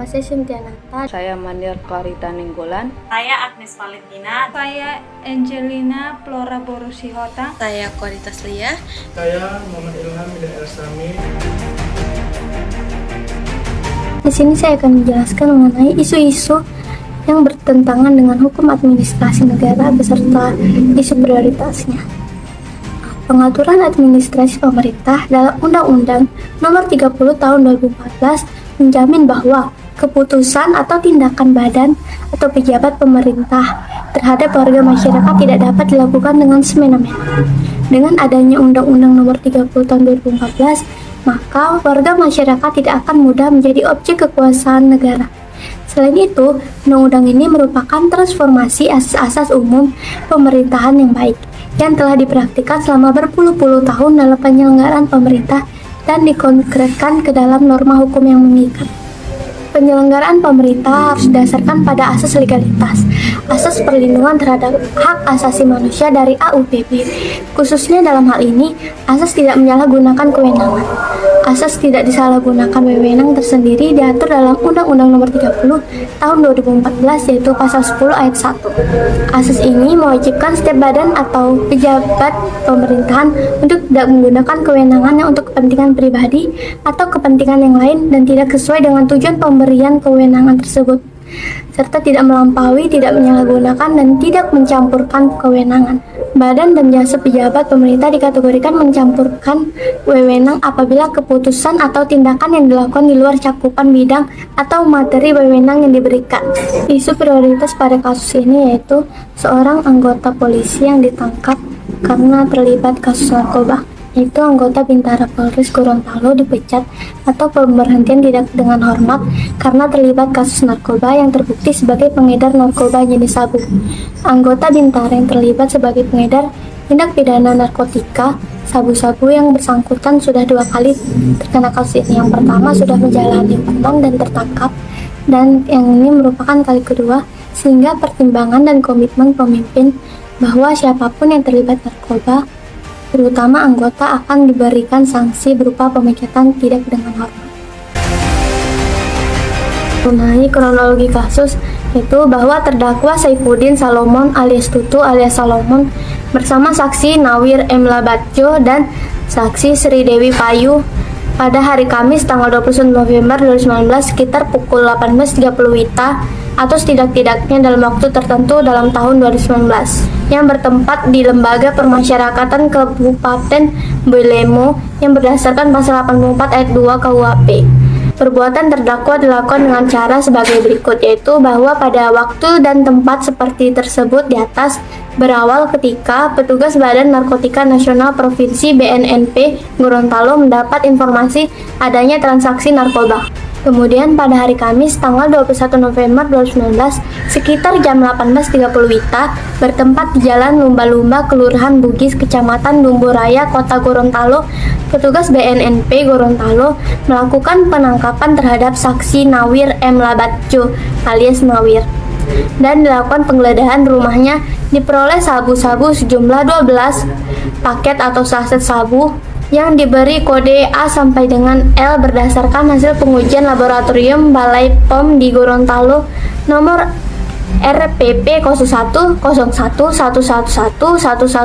Nama saya Cynthia Nata. Saya Manir Clarita Ninggolan. Saya Agnes Valentina. Saya Angelina Flora Borosihota. Saya Kualitas Lia. Saya Muhammad Ilham Midah Elsami. Di sini saya akan menjelaskan mengenai isu-isu yang bertentangan dengan hukum administrasi negara beserta isu prioritasnya. Pengaturan administrasi pemerintah dalam Undang-Undang Nomor 30 Tahun 2014 menjamin bahwa keputusan atau tindakan badan atau pejabat pemerintah terhadap warga masyarakat tidak dapat dilakukan dengan semena-mena. Dengan adanya Undang-Undang Nomor 30 Tahun 2014, maka warga masyarakat tidak akan mudah menjadi objek kekuasaan negara. Selain itu, undang-undang ini merupakan transformasi asas-asas umum pemerintahan yang baik yang telah dipraktikkan selama berpuluh-puluh tahun dalam penyelenggaraan pemerintah dan dikonkretkan ke dalam norma hukum yang mengikat. Penyelenggaraan pemerintah harus didasarkan pada asas legalitas, asas perlindungan terhadap hak asasi manusia dari AUPB, khususnya dalam hal ini, asas tidak menyalahgunakan kewenangan. Asas tidak disalahgunakan wewenang tersendiri diatur dalam Undang-Undang Nomor 30 Tahun 2014 yaitu Pasal 10 Ayat 1. Asas ini mewajibkan setiap badan atau pejabat pemerintahan untuk tidak menggunakan kewenangannya untuk kepentingan pribadi atau kepentingan yang lain dan tidak sesuai dengan tujuan pemberian kewenangan tersebut, serta tidak melampaui, tidak menyalahgunakan, dan tidak mencampurkan kewenangan. Badan dan jasa pejabat pemerintah dikategorikan mencampurkan wewenang apabila keputusan atau tindakan yang dilakukan di luar cakupan bidang atau materi wewenang yang diberikan. Isu prioritas pada kasus ini yaitu seorang anggota polisi yang ditangkap karena terlibat kasus narkoba, yaitu anggota Bintara Polres Gorontalo dipecat atau pemberhentian tidak dengan hormat karena terlibat kasus narkoba yang terbukti sebagai pengedar narkoba jenis sabu. Anggota Bintara yang terlibat sebagai pengedar tindak pidana narkotika sabu-sabu yang bersangkutan sudah 2 kali terkena kasus ini. Yang pertama sudah menjalani hukuman dan tertangkap, dan yang ini merupakan kali kedua, sehingga pertimbangan dan komitmen pemimpin bahwa siapapun yang terlibat narkoba terutama anggota akan diberikan sanksi berupa pemecatan tidak dengan hormat. Mengenai kronologi kasus, yaitu bahwa terdakwa Saifuddin Salomon alias Tutu alias Salomon bersama saksi Nawir M. Labatjo dan saksi Sri Dewi Payu pada hari Kamis tanggal 29 November 2019 sekitar pukul 18.30 WITA atau setidak-tidaknya dalam waktu tertentu dalam tahun 2019 yang bertempat di Lembaga Permasyarakatan Kabupaten Boilemo yang berdasarkan pasal 84 ayat 2 KUHP. Perbuatan terdakwa dilakukan dengan cara sebagai berikut, yaitu bahwa pada waktu dan tempat seperti tersebut di atas berawal ketika petugas Badan Narkotika Nasional Provinsi BNNP Gorontalo mendapat informasi adanya transaksi narkoba. Kemudian pada hari Kamis tanggal 21 November 2019 sekitar jam 18.30 WITA bertempat di Jalan Lumba-Lumba Kelurahan Bugis Kecamatan Dumburaya Kota Gorontalo, petugas BNNP Gorontalo melakukan penangkapan terhadap saksi Nawir M. Labatjo alias Nawir dan dilakukan penggeledahan rumahnya. Diperoleh sabu-sabu sejumlah 12 paket atau saset sabu yang diberi kode A sampai dengan L berdasarkan hasil pengujian laboratorium Balai POM di Gorontalo nomor RPP 01 01 111 11 11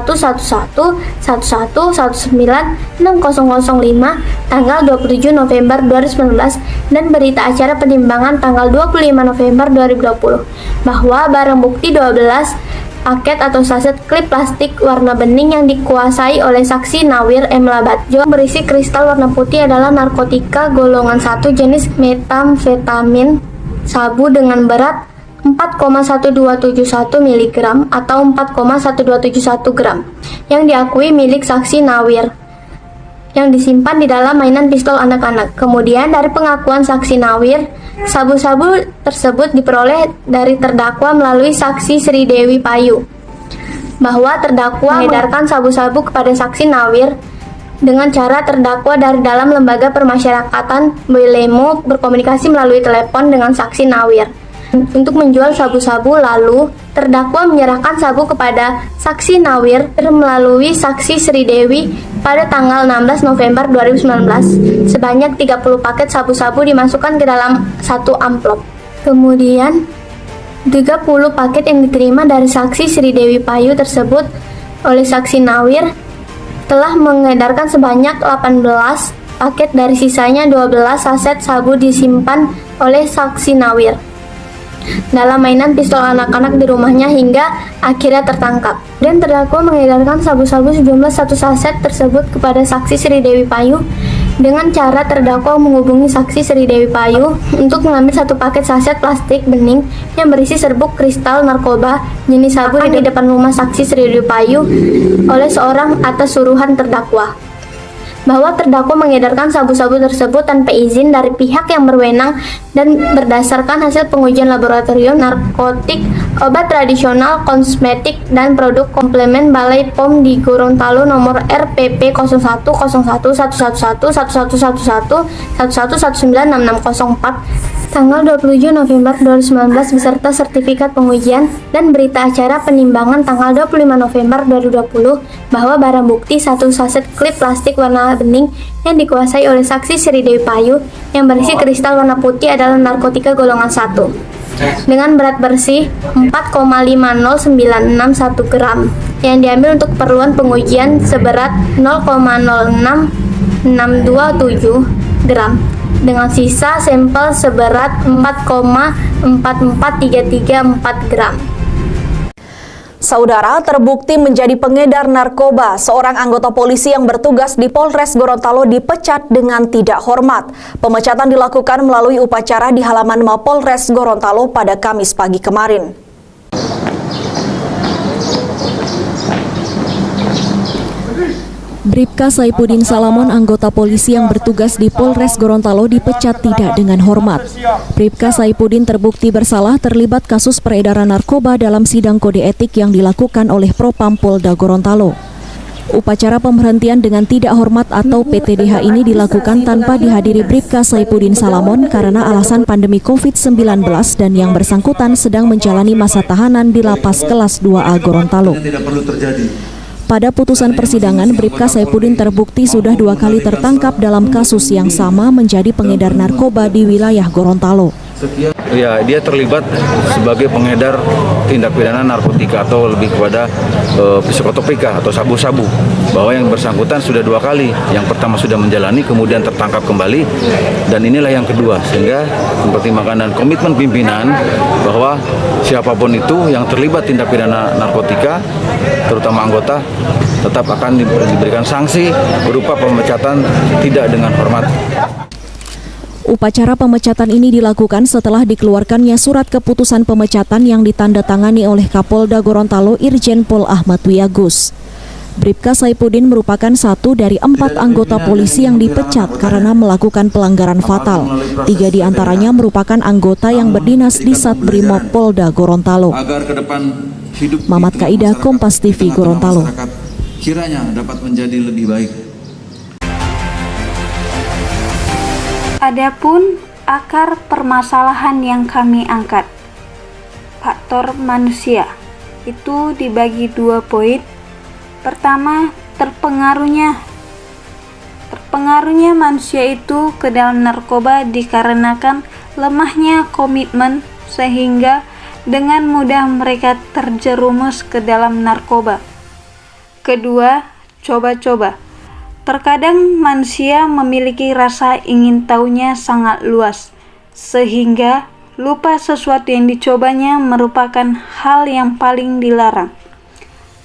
11 19 6005 tanggal 27 November 2019 dan berita acara penimbangan tanggal 25 November 2020 bahwa barang bukti 12 paket atau saset klip plastik warna bening yang dikuasai oleh saksi Nawir M. Labatjo berisi kristal warna putih adalah narkotika golongan 1 jenis metamfetamin sabu dengan berat 4,1271 mg atau 4,1271 gram yang diakui milik saksi Nawir yang disimpan di dalam mainan pistol anak-anak. Kemudian dari pengakuan saksi Nawir, sabu-sabu tersebut diperoleh dari terdakwa melalui saksi Sri Dewi Payu bahwa terdakwa mengedarkan sabu-sabu kepada saksi Nawir dengan cara terdakwa dari dalam Lembaga Permasyarakatan Boilemo berkomunikasi melalui telepon dengan saksi Nawir untuk menjual sabu-sabu, lalu terdakwa menyerahkan sabu kepada saksi Nawir melalui saksi Sri Dewi pada tanggal 16 November 2019. Sebanyak 30 paket sabu-sabu dimasukkan ke dalam satu amplop. Kemudian 30 paket yang diterima dari saksi Sri Dewi Payu tersebut oleh saksi Nawir telah mengedarkan sebanyak 18 paket, dari sisanya 12 saset sabu disimpan oleh saksi Nawir dalam mainan pistol anak-anak di rumahnya hingga akhirnya tertangkap. Dan terdakwa mengedarkan sabu-sabu sejumlah 1 saset tersebut kepada saksi Sri Dewi Payu dengan cara terdakwa menghubungi saksi Sri Dewi Payu untuk mengambil 1 paket saset plastik bening yang berisi serbuk kristal narkoba jenis sabu di depan rumah saksi Sri Dewi Payu oleh seorang atas suruhan terdakwa. Bahwa terdakwa mengedarkan sabu-sabu tersebut tanpa izin dari pihak yang berwenang dan berdasarkan hasil pengujian laboratorium narkotik, obat tradisional, kosmetik, dan produk komplemen Balai POM di Gorontalo nomor RPP 010111111111196604 tanggal 27 November 2019 beserta sertifikat pengujian dan berita acara penimbangan tanggal 25 November 2020 bahwa barang bukti 1 saset klip plastik warna bening yang dikuasai oleh saksi Sri Dewi Payu yang berisi kristal warna putih adalah narkotika golongan 1 dengan berat bersih 4,50961 gram yang diambil untuk keperluan pengujian seberat 0,06627 gram dengan sisa sampel seberat 4,44334 gram. Saudara, terbukti menjadi pengedar narkoba, seorang anggota polisi yang bertugas di Polres Gorontalo dipecat dengan tidak hormat. Pemecatan dilakukan melalui upacara di halaman Mapolres Gorontalo pada Kamis pagi kemarin. Bribka Saipudin Salamon, anggota polisi yang bertugas di Polres Gorontalo, dipecat tidak dengan hormat. Bribka Saipudin terbukti bersalah terlibat kasus peredaran narkoba dalam sidang kode etik yang dilakukan oleh Propam Polda Gorontalo. Upacara pemberhentian dengan tidak hormat atau PTDH ini dilakukan tanpa dihadiri Bribka Saipudin Salamon karena alasan pandemi COVID-19 dan yang bersangkutan sedang menjalani masa tahanan di Lapas Kelas 2A Gorontalo. Pada putusan persidangan, Bribka Saipudin terbukti sudah 2 kali tertangkap dalam kasus yang sama menjadi pengedar narkoba di wilayah Gorontalo. Ya, dia terlibat sebagai pengedar tindak pidana narkotika atau lebih kepada psikotropika atau sabu-sabu. Bahwa yang bersangkutan sudah 2 kali. Yang pertama sudah menjalani, kemudian tertangkap kembali, dan inilah yang kedua. Sehingga mempertimbangkan dan komitmen pimpinan bahwa siapapun itu yang terlibat tindak pidana narkotika, terutama anggota, tetap akan diberikan sanksi berupa pemecatan tidak dengan hormat. Upacara pemecatan ini dilakukan setelah dikeluarkannya surat keputusan pemecatan yang ditandatangani oleh Kapolda Gorontalo Irjen Pol Ahmad Wiyagus. Bribka Saipudin merupakan 1 dari 4 anggota polisi yang dipecat karena melakukan pelanggaran fatal. 3 diantaranya merupakan anggota yang berdinas di Satbrimob Polda Gorontalo. Mamat Kaidah, Kompas TV, Gorontalo. Kiranya dapat menjadi lebih baik. Adapun akar permasalahan yang kami angkat, faktor manusia, itu dibagi 2 poin. Pertama, terpengaruhnya manusia itu ke dalam narkoba dikarenakan lemahnya komitmen sehingga dengan mudah mereka terjerumus ke dalam narkoba. Kedua, coba-coba. Terkadang manusia memiliki rasa ingin tahunya sangat luas, sehingga lupa sesuatu yang dicobanya merupakan hal yang paling dilarang.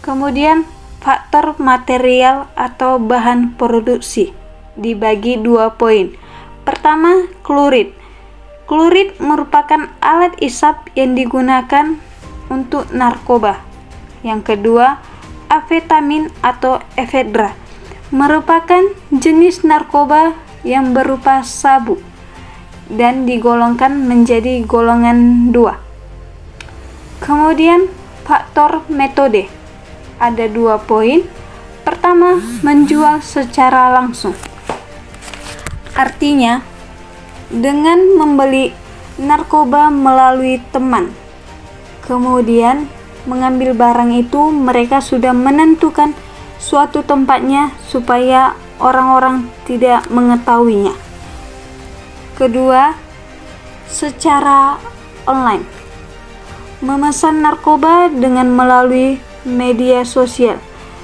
Kemudian, faktor material atau bahan produksi dibagi 2 poin. Pertama, klorid. Klorid merupakan alat isap yang digunakan untuk narkoba. Yang kedua, amfetamin atau efedra merupakan jenis narkoba yang berupa sabu dan digolongkan menjadi golongan 2. Kemudian faktor metode ada 2 poin. Pertama, menjual secara langsung. Artinya, dengan membeli narkoba melalui teman, kemudian mengambil barang itu, mereka sudah menentukan suatu tempatnya supaya orang-orang tidak mengetahuinya. Kedua, secara online. Memesan narkoba dengan melalui media sosial,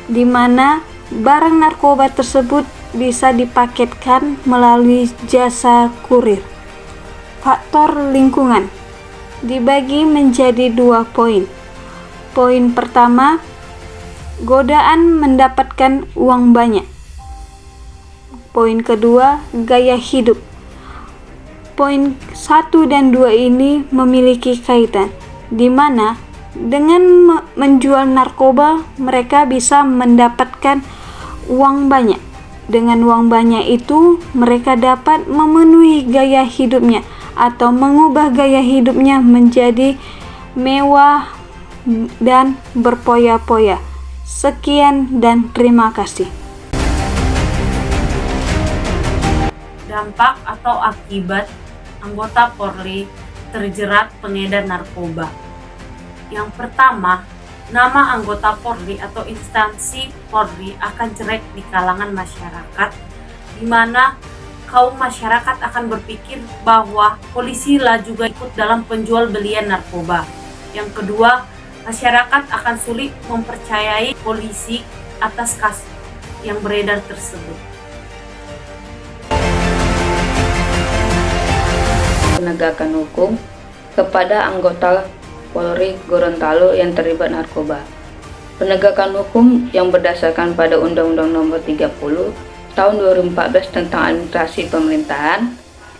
di mana barang narkoba tersebut bisa dipaketkan melalui jasa kurir. Faktor lingkungan dibagi menjadi 2 poin. Poin pertama, godaan mendapatkan uang banyak. Poin kedua, gaya hidup. Poin 1 dan 2 ini memiliki kaitan, di mana dengan menjual narkoba mereka bisa mendapatkan uang banyak. Dengan uang banyak itu mereka dapat memenuhi gaya hidupnya atau mengubah gaya hidupnya menjadi mewah dan berpoya-poya. Sekian dan terima kasih. Dampak atau akibat anggota Polri terjerat pengedar narkoba. Yang pertama, nama anggota Polri atau instansi Polri akan jelek di kalangan masyarakat, di mana kaum masyarakat akan berpikir bahwa polisi lah juga ikut dalam penjual belian narkoba. Yang kedua, masyarakat akan sulit mempercayai polisi atas kasus yang beredar tersebut. Penegakan hukum kepada anggota Polri Gorontalo yang terlibat narkoba. Penegakan hukum yang berdasarkan pada Undang-Undang Nomor 30 Tahun 2014 tentang Administrasi Pemerintahan,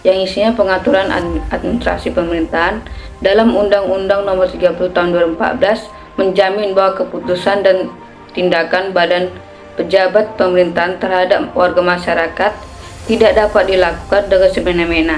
yang isinya pengaturan administrasi pemerintahan dalam Undang-Undang Nomor 30 Tahun 2014 menjamin bahwa keputusan dan tindakan badan pejabat pemerintahan terhadap warga masyarakat tidak dapat dilakukan dengan semena-mena.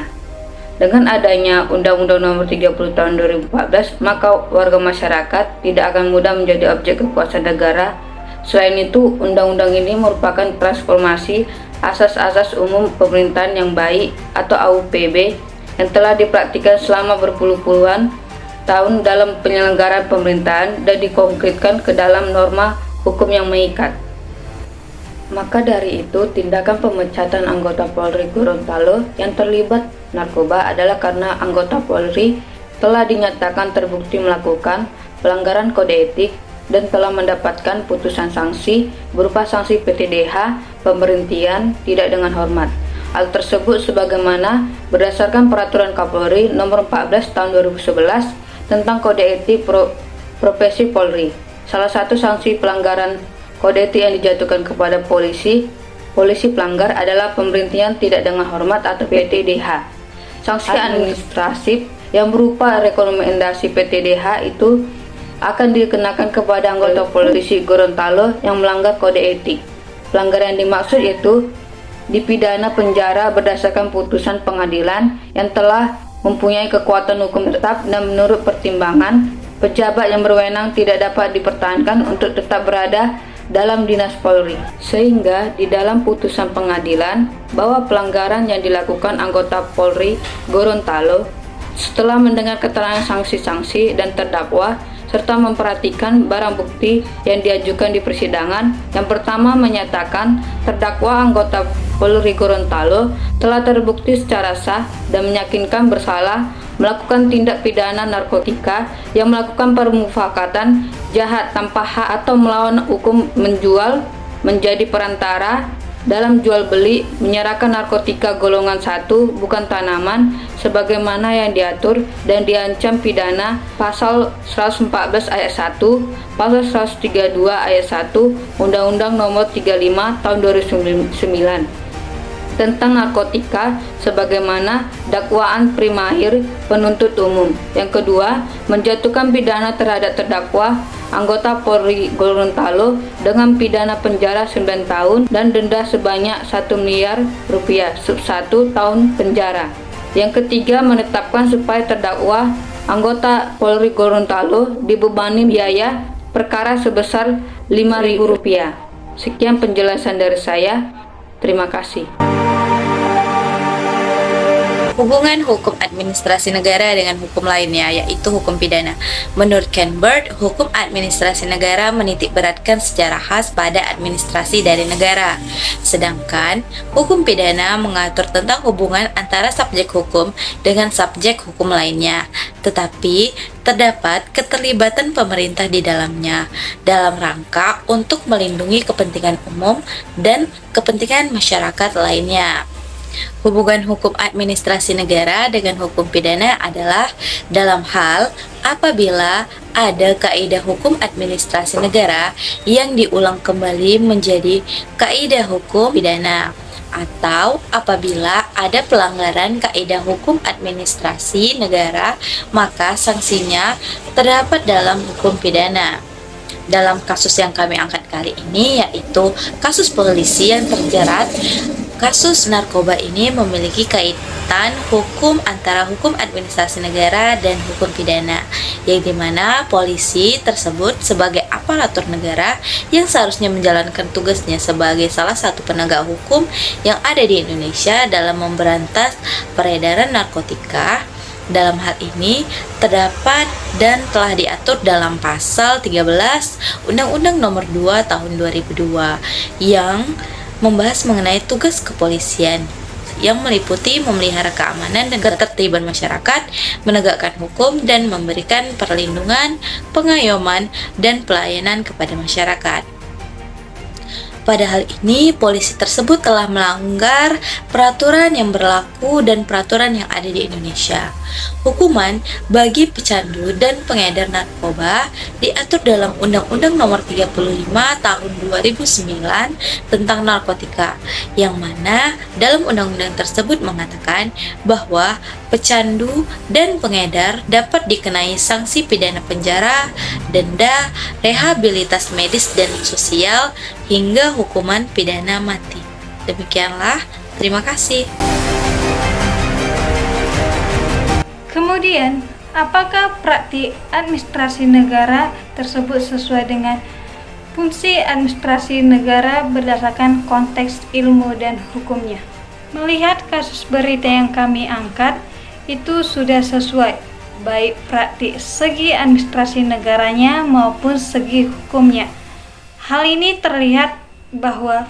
Dengan adanya Undang-Undang Nomor 30 Tahun 2014, maka warga masyarakat tidak akan mudah menjadi objek kekuasaan negara. Selain itu, undang-undang ini merupakan transformasi asas-asas umum pemerintahan yang baik atau AUPB yang telah dipraktikkan selama berpuluh-puluhan tahun dalam penyelenggaraan pemerintahan dan dikonkretkan ke dalam norma hukum yang mengikat. Maka dari itu, tindakan pemecatan anggota Polri Gorontalo yang terlibat narkoba adalah karena anggota Polri telah dinyatakan terbukti melakukan pelanggaran kode etik dan telah mendapatkan putusan sanksi berupa sanksi PTDH, pemberhentian tidak dengan hormat. Hal tersebut sebagaimana berdasarkan Peraturan Kapolri Nomor 14 Tahun 2011 tentang kode etik profesi Polri. Salah satu sanksi pelanggaran kode etik yang dijatuhkan kepada polisi pelanggar adalah pemberhentian tidak dengan hormat atau PTDH. Sanksi administratif yang berupa rekomendasi PTDH itu akan dikenakan kepada anggota polisi Gorontalo yang melanggar kode etik. Pelanggaran yang dimaksud yaitu dipidana penjara berdasarkan putusan pengadilan yang telah mempunyai kekuatan hukum tetap dan menurut pertimbangan pejabat yang berwenang tidak dapat dipertahankan untuk tetap berada dalam dinas Polri, sehingga di dalam putusan pengadilan bahwa pelanggaran yang dilakukan anggota Polri Gorontalo setelah mendengar keterangan sanksi-sanksi dan terdakwa serta memperhatikan barang bukti yang diajukan di persidangan. Yang pertama menyatakan terdakwa anggota Polri Gorontalo telah terbukti secara sah dan meyakinkan bersalah melakukan tindak pidana narkotika yang melakukan permufakatan jahat tanpa hak atau melawan hukum, menjual, menjadi perantara dalam jual beli, menyerahkan narkotika golongan 1 bukan tanaman sebagaimana yang diatur dan diancam pidana pasal 114 ayat 1, pasal 132 ayat 1 Undang-Undang Nomor 35 Tahun 2009 tentang narkotika sebagaimana dakwaan primair penuntut umum. Yang kedua, menjatuhkan pidana terhadap terdakwa anggota Polri Gorontalo dengan pidana penjara 9 tahun dan denda sebanyak 1 miliar rupiah sub 1 tahun penjara. Yang ketiga, menetapkan supaya terdakwa anggota Polri Gorontalo dibebani biaya perkara sebesar 5.000 rupiah. Sekian penjelasan dari saya. Terima kasih. Hubungan hukum administrasi negara dengan hukum lainnya, yaitu hukum pidana. Menurut Ken Bird, hukum administrasi negara menitik beratkan secara khas pada administrasi dari negara. Sedangkan hukum pidana mengatur tentang hubungan antara subjek hukum dengan subjek hukum lainnya. Tetapi terdapat keterlibatan pemerintah di dalamnya dalam rangka untuk melindungi kepentingan umum dan kepentingan masyarakat lainnya. Hubungan hukum administrasi negara dengan hukum pidana adalah dalam hal apabila ada kaidah hukum administrasi negara yang diulang kembali menjadi kaidah hukum pidana, atau apabila ada pelanggaran kaidah hukum administrasi negara, maka sanksinya terdapat dalam hukum pidana. Dalam kasus yang kami angkat kali ini, yaitu kasus polisi yang terjerat kasus narkoba, ini memiliki kaitan hukum antara hukum administrasi negara dan hukum pidana, yang dimana polisi tersebut sebagai aparatur negara yang seharusnya menjalankan tugasnya sebagai salah satu penegak hukum yang ada di Indonesia dalam memberantas peredaran narkotika. Dalam hal ini terdapat dan telah diatur dalam pasal 13 Undang-Undang Nomor 2 Tahun 2002 yang membahas mengenai tugas kepolisian yang meliputi memelihara keamanan dan ketertiban masyarakat, menegakkan hukum, dan memberikan perlindungan, pengayoman, dan pelayanan kepada masyarakat. Pada hal ini, polisi tersebut telah melanggar peraturan yang berlaku dan peraturan yang ada di Indonesia. Hukuman bagi pecandu dan pengedar narkoba diatur dalam Undang-Undang Nomor 35 Tahun 2009 tentang narkotika, yang mana dalam undang-undang tersebut mengatakan bahwa pecandu dan pengedar dapat dikenai sanksi pidana penjara, denda, rehabilitas medis dan sosial, hingga hukuman pidana mati. Demikianlah, terima kasih. Kemudian, apakah praktik administrasi negara tersebut sesuai dengan fungsi administrasi negara berdasarkan konteks ilmu dan hukumnya? Melihat kasus berita yang kami angkat, itu sudah sesuai, baik praktik segi administrasi negaranya maupun segi hukumnya. Hal ini terlihat bahwa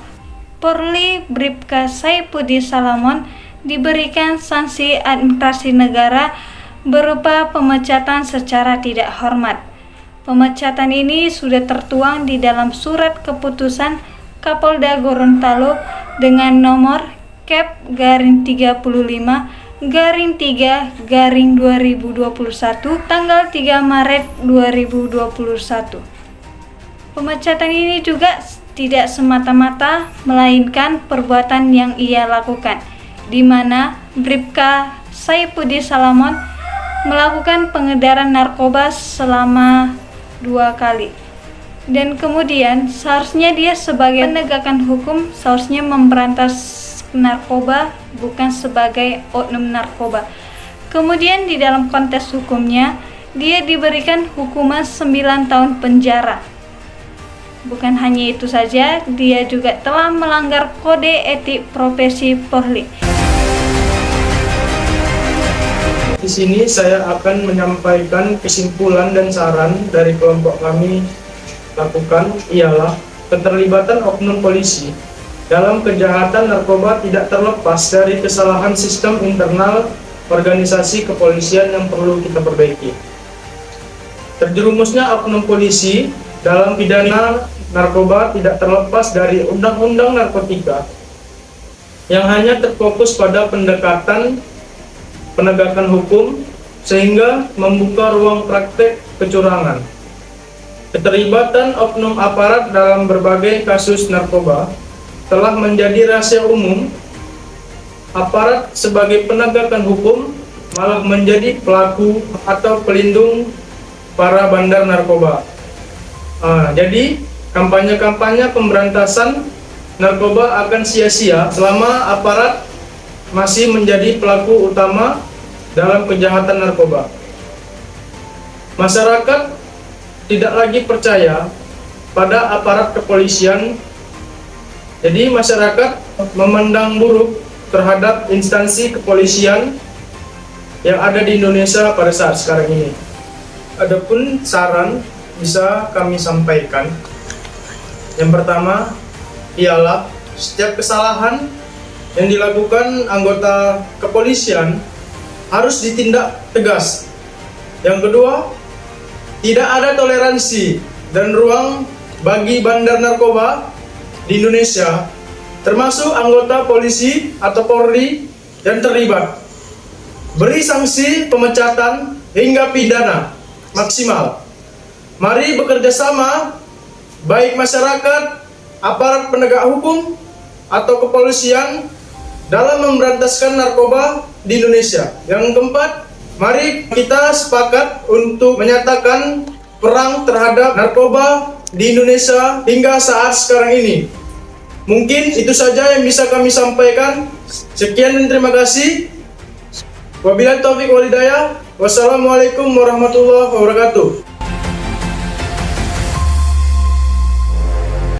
Polri Bribka Saifuddin Salamon diberikan sanksi administrasi negara berupa pemecatan secara tidak hormat. Pemecatan ini sudah tertuang di dalam surat keputusan Kapolda Gorontalo dengan nomor Kep/35/3/2021 tanggal 3 Maret 2021. Pemecatan ini juga tidak semata-mata melainkan perbuatan yang ia lakukan, di mana Bribka Saifuddin Salamon melakukan pengedaran narkoba selama 2 kali. Dan kemudian seharusnya dia sebagai penegakan hukum seharusnya memberantas narkoba, bukan sebagai oknum narkoba. Kemudian di dalam konteks hukumnya, dia diberikan hukuman 9 tahun penjara. Bukan hanya itu saja, dia juga telah melanggar kode etik profesi Polri. Di sini saya akan menyampaikan kesimpulan dan saran dari kelompok kami lakukan ialah keterlibatan oknum polisi dalam kejahatan narkoba tidak terlepas dari kesalahan sistem internal organisasi kepolisian yang perlu kita perbaiki. Terjerumusnya oknum polisi dalam pidana narkoba tidak terlepas dari Undang-Undang Narkotika yang hanya terfokus pada pendekatan penegakan hukum sehingga membuka ruang praktek kecurangan. Keterlibatan oknum aparat dalam berbagai kasus narkoba telah menjadi rahasia umum. Aparat sebagai penegakan hukum malah menjadi pelaku atau pelindung para bandar narkoba. Jadi kampanye-kampanye pemberantasan narkoba akan sia-sia selama aparat masih menjadi pelaku utama dalam kejahatan narkoba. Masyarakat tidak lagi percaya pada aparat kepolisian, jadi masyarakat memandang buruk terhadap instansi kepolisian yang ada di Indonesia pada saat sekarang ini. Adapun saran bisa kami sampaikan. Yang pertama ialah setiap kesalahan yang dilakukan anggota kepolisian harus ditindak tegas. Yang kedua, tidak ada toleransi dan ruang bagi bandar narkoba di Indonesia, termasuk anggota polisi atau Polri yang terlibat. Beri sanksi pemecatan hingga pidana maksimal. Mari bekerja sama, baik masyarakat, aparat penegak hukum, atau kepolisian dalam memberantaskan narkoba di Indonesia. Yang keempat, mari kita sepakat untuk menyatakan perang terhadap narkoba di Indonesia hingga saat sekarang ini. Mungkin itu saja yang bisa kami sampaikan. Sekian dan terima kasih. Wabillahi taufiq wal hidayah. Wassalamualaikum warahmatullahi wabarakatuh.